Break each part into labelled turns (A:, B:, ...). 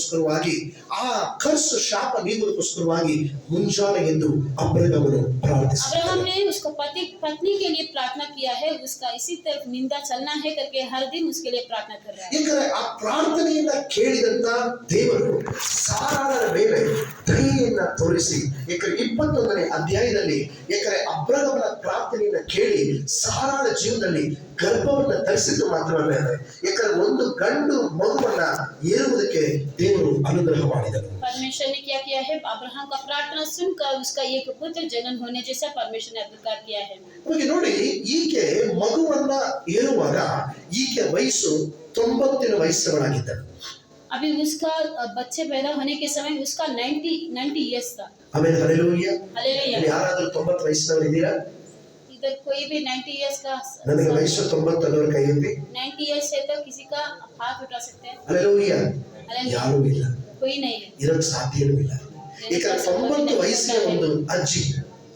A: ಮಾಡುವುದಕ್ಕೋಸ್ಕರವಾಗಿ ಆ ಕರ್ಸ್ ಶಾಪ ನೀಗುವುದಕ್ಕೋಸ್ಕರವಾಗಿ ಮುಂಜಾನೆ ಎಂದು ಅಬ್ರಹಾಮನು ಪ್ರಾರ್ಥಿಸಿದ.
B: अब्राहम ने उसको पत्नी के लिए प्रार्थना किया है, उसका इसी तरफ निंदा चलना है करके हर दिन उसके लिए प्रार्थना कर रहा है.
A: ಯಾಕಂದ್ರೆ ಆ ಪ್ರಾರ್ಥನೆಯನ್ನ ಕೇಳಿದಂತ ದೇವರು ಸಾರಾಳರ ಮೇಲೆ ದಯೆಯನ್ನ ತೋರಿಸಿ, ಯಾಕಂದ್ರೆ 21ನೇ ಅಧ್ಯಾಯದಲ್ಲಿ ಯಾಕಂದ್ರೆ ಅಬ್ರಹಾಮನ ಪ್ರಾರ್ಥನೆಯನ್ನ ಕೇಳಿ ಸಾರಾಳ ಜೀವನದಲ್ಲಿ ಗರ್ಭವನ್ನ ಧರಿಸಿದ್ದು ಮಾತ್ರವಲ್ಲ, ಯಾಕಂದ್ರೆ ಒಂದು ಗಂಡು ಮಗುವನ್ನ ಏರುವುದಕ್ಕೆ ದೇವರು ಅನುಗ್ರಹ ಮಾಡಿದರು.
B: परमेश्वर ने क्या किया है, अब्राहम का प्रार्थना सुनकर उसका एक पुत्र जन्म होने जैसा परमेश्वर ने अधिकार किया है.
A: ಹೋಗಿ ನೋಡಿ, ಈಕೆ ಮಗುವನ್ನ ಏರುವಾಗ ಈಕೆ ವಯಸ್ಸು 90 ವಯಸ್ಸುಗಳಾಗಿದ್ದಳು.
B: अभी उसका बच्चे पैदा होने के समय उसका 90 इयर्स था.
A: ಆಮೇಲೆ ಹಲ್ಲೆಲೂಯಾ.
B: हालेलुया.
A: ಯಾರಾದ್ರೂ 90 ವಯಸ್ಸಿನವರು ಇದ್ದೀರಾ?
B: इधर कोई भी 90 इयर्स का,
A: ನನಗೆ ವಯಸ್ಸು 90 ಅನ್ನೋರ ಕೈ ಎತ್ತಿ.
B: 90 इयर्स है तो किसी का हाथ उठा सकते हैं.
A: ಹಲ್ಲೆಲೂಯಾ. ಯಾರೂ ಇಲ್ಲ,
B: कोई नहीं है,
A: ಇರೋಕ್ಕೆ ಸಾಧ್ಯವೂ ಇಲ್ಲ. ಯಾಕಂದ್ರೆ 90 ವಯಸ್ಸಿನ ಒಂದು ಅಜ್ಜಿ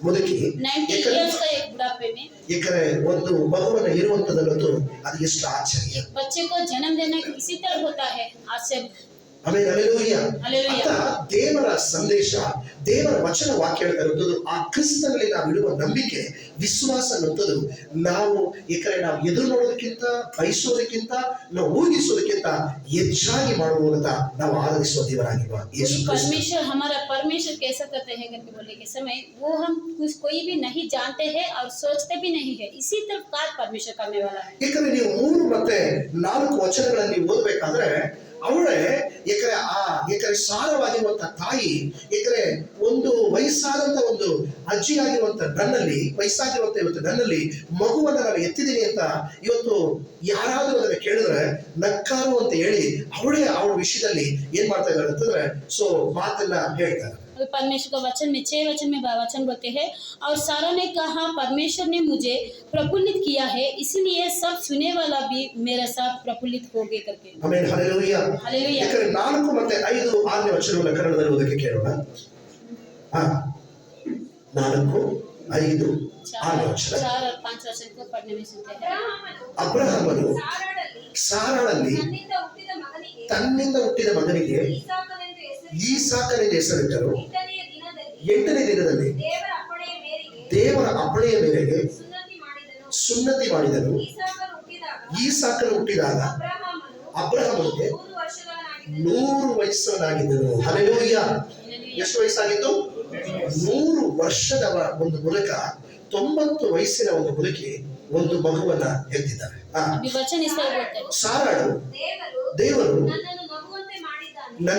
A: ಮುದುಕಿ
B: 90 इयर्स का एक बुढ़ापे में
A: ಯಾಕಂದ್ರೆ ಒಂದು ಮಗುವನ್ನ ಇರುವಂತದ್ದು ಅದು ಎಷ್ಟು ಆಶ್ಚರ್ಯ.
B: एक बच्चे को जन्म देना किसी तरह होता है आश्चर्य.
A: ಆಮೇಲೆ ಹಲ್ಲೆಲೂಯಾ.
B: हालेलुया.
A: ಅಂತ ದೇವರ ಸಂದೇಶ, ದೇವರ ವಚನ ವಾಕ್ಯ ಅನ್ನುವಂಥದ್ದು, ಆ ಕ್ರಿಸ್ತನಲ್ಲಿ ನಾವು ಇಡುವ ನಂಬಿಕೆ, ವಿಶ್ವಾಸ ಅನ್ನುವಂಥದ್ದು ನಾವು ಯಾಕಂದ್ರೆ ನಾವು ಎದುರು ನೋಡೋದಕ್ಕಿಂತ, ಬಯಸೋದಕ್ಕಿಂತ, ನಾವು ಊಹಿಸೋದಕ್ಕಿಂತ ಹೆಚ್ಚಾಗಿ ಮಾಡುವ ಮೂಲಕ ನಾವು ಆರಾಧಿಸುವ ದೇವರಾಗಿರುವ ಯೇಸು ಕ್ರಿಸ್ತ.
B: परमेश्वर हमारा परमेश्वर कैसा करते हैं करके बोलने के समय वो हम कुछ कोई भी नहीं जानते हैं और सोचते भी नहीं है, इसी तरफ कार्य परमेश्वर करने वाला है.
A: ಯಾಕಂದ್ರೆ ನೀವು 3 ಮತ್ತೆ 4 ವಚನಗಳನ್ನು ನೀವು ಓದಬೇಕಾದ್ರೆ ಅವಳೇ ಯಾಕಂದ್ರೆ ಸಾರವಾಗಿರುವಂತ ತಾಯಿ, ಯಾಕಂದ್ರೆ ಒಂದು ವಯಸ್ಸಾದಂತ ಒಂದು ಅಜ್ಜಿಯಾಗಿರುವಂತ ನನ್ನಲ್ಲಿ, ವಯಸ್ಸಾಗಿರುವಂತ ಇವತ್ತು ನನ್ನಲ್ಲಿ ಮಗುವನ್ನ ನಾನು ಎತ್ತಿದ್ದೀನಿ ಅಂತ ಇವತ್ತು ಯಾರಾದ್ರೂ ಅದನ್ನ ಕೇಳಿದ್ರೆ ನಕ್ಕಾರು ಅಂತ ಹೇಳಿ ಅವಳೇ ಅವಳ ವಿಷಯದಲ್ಲಿ ಏನ್ ಮಾಡ್ತಾ ಇದ್ದಾರೆ ಅಂತಂದ್ರೆ ಮಾತನ್ನ ಹೇಳ್ತಾರೆ.
B: परमेश्वर का वचन में 6 वचन में वचन बोलते हैं, और सारा ने कहा परमेश्वर ने मुझे प्रफुल्लित किया है, इसलिए सब सुने वाला भी मेरे साथ प्रफुल्लित होगे करके.
A: ಆಮೆನ್. ಹಲ್ಲೆಲೂಯಾ.
B: हालेलुया.
A: ಯಾಕಂದ್ರೆ 4 ಮತ್ತೆ 5, 6ನೇ ವಚನವನ್ನ ಕನ್ನಡದಲ್ಲಿ ಓದಕ್ಕೆ ಕೇಳೋಣ. 4, 5, 6ನೇ ವಚನ.
B: 4 और 5 वचन को पढ़ने में सुनते हैं.
A: ಅಬ್ರಹಾಮನು ಸಾರಾಳಲ್ಲಿ ತನ್ನಿಂದ ಹುಟ್ಟಿದ ಮಗನಿಗೆ ಈಸಾಕನೆಂದು ಹೆಸರಿಟ್ಟರು. 8ನೇ ದಿನದಲ್ಲಿ ದೇವರ ಅಪ್ಪಣೆಯ ಮೇರೆಗೆ ಸುನ್ನತಿ ಮಾಡಿದನು. ಈಸಾಕನು ಹುಟ್ಟಿದಾಗ ಅಬ್ರಹಾಮನಿಗೆ 100 ವಯಸ್ಸನಾಗಿದ್ದನು. ಹಲ್ಲೆಲೂಯಾ. ಎಷ್ಟು ವಯಸ್ಸಾಗಿತ್ತು? 100 ವರ್ಷದ ಒಂದು ಮುದುಕ, 90 ವಯಸ್ಸಿನ ಒಂದು ಮುದುಕಿ ಒಂದು ಮಗುವನ್ನ ಎತ್ತಿದ್ದಾರೆ. ಸಾರಾಳು ದೇವರು